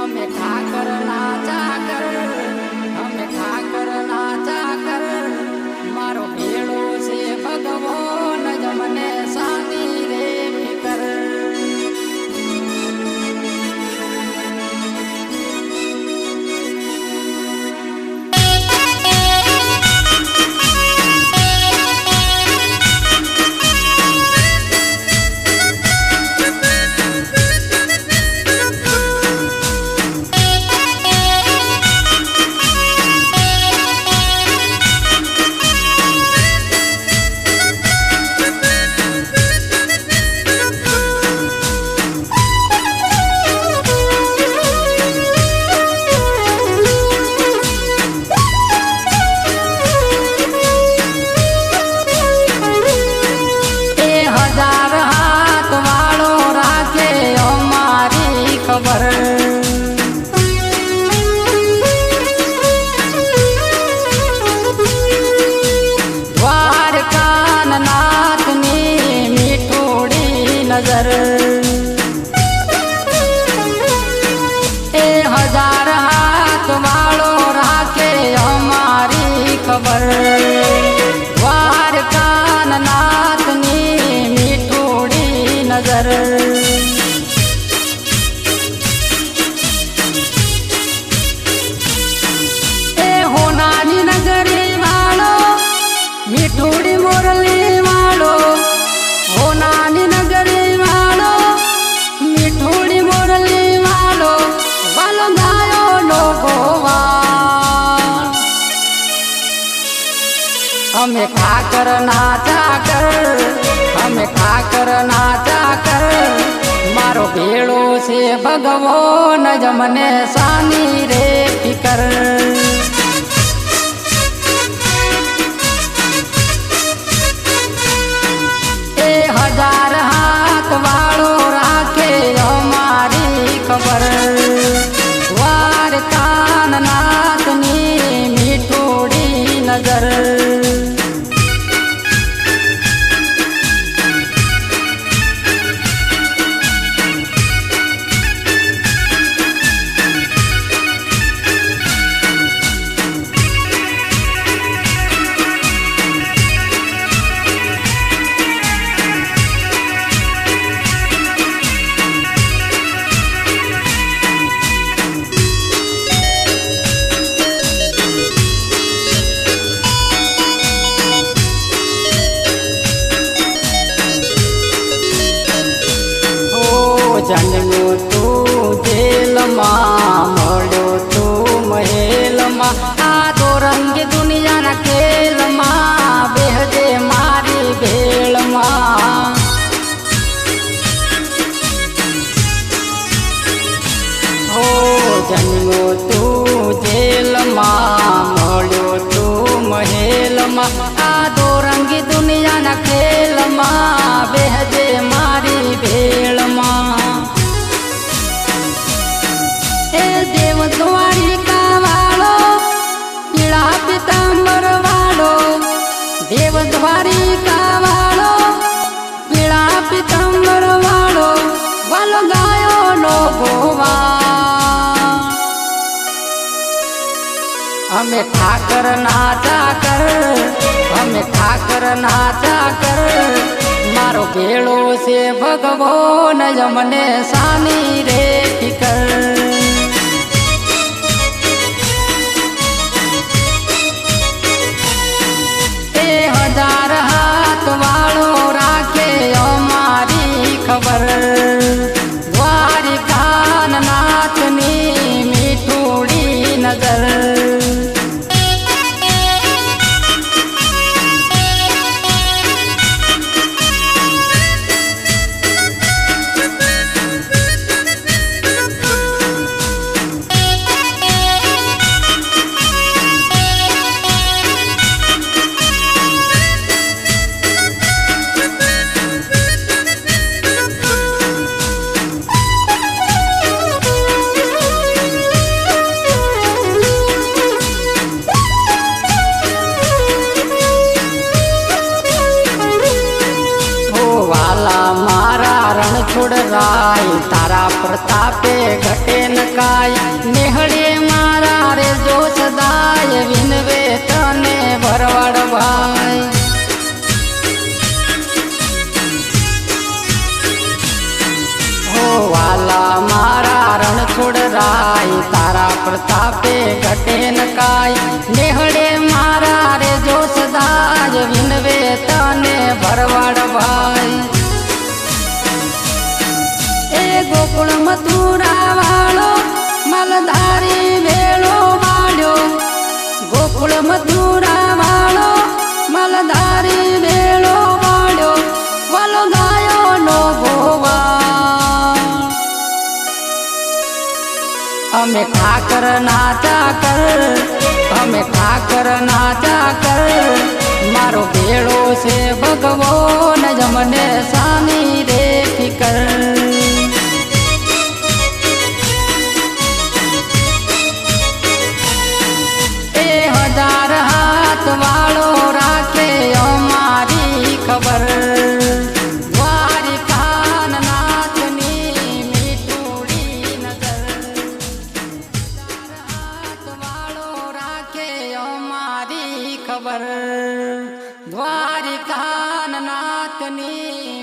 हमें ठाकर नाचा कर, हमें ठाकर नाचा कर, मारो भेड़ो से भगवान जमने सानी रे फिकर। नजर ए हजार हाथ वालो राखे हमारी खबर। वार कान नाथनी मीठोड़ी नजर ए होनानी नगरी वालो मीठोड़ी मुरली वालो। होनानी नगरी हमें ठाकर नाचा कर, हमें ठाकर नाचा कर, मारो भेड़ो से भगवान जमने सानी रे फिकर। ए हजार हाथ वालो राखे हमारी खबर। वार कान नाथनी मीठोड़ी नजर जन्मो तू जेल मोड़ो तू महल आ तो रंग दुनिया न खेल बेहदे मारी भेल हो जन्मो तू जेल मोड़ो तू महल आ तो रंग दुनिया न खेल बेहदे मारी भेल द्वारिका वालो पीड़ा पीताम्बर वालो। देव द्वारिका वालो पीड़ा पीताम्बर वालो वालो गायो लो गोवा। हमें ठाकर नाचा कर, हमें ठाकर नाचा कर, मारो भेड़ो से भगवान जमने सानी रे फिकर। हजार हाथ वालो राखे हमारी खबर। द्वारिका नाथनी मीठोड़ी नजर રણછોડરાય તારા પ્રતાપે ઘટે ન કાય નેહળે મારા રે જો સદાય વિનવે તને ભરવાડ ભાઈ હો વાલા મારા રણછોડરાય તારા પ્રતાપે ઘટે ન કાય નેહળે મારા રે જો સદાય વિનવે તને ભરવાડ ભાઈ ગોકુળ મથુરા વાળો માલધારી વેળો વાળ્યો ગોકુળ મથુરા વાળો માલધારી વેળો વાળ્યો વાલો ગાયો નો ગોવા અમે ઠાકર ના ચાકર અમે ઠાકર ના ચાકર મારો ભેળો છે ભગવો ન જમને સાની રે ફિકર વાળો રાખે અમારી ખબર દ્વારિકા નાથની મીઠુડી નજર વાળો રાખે અમારી ખબર દ્વારિકા નાથની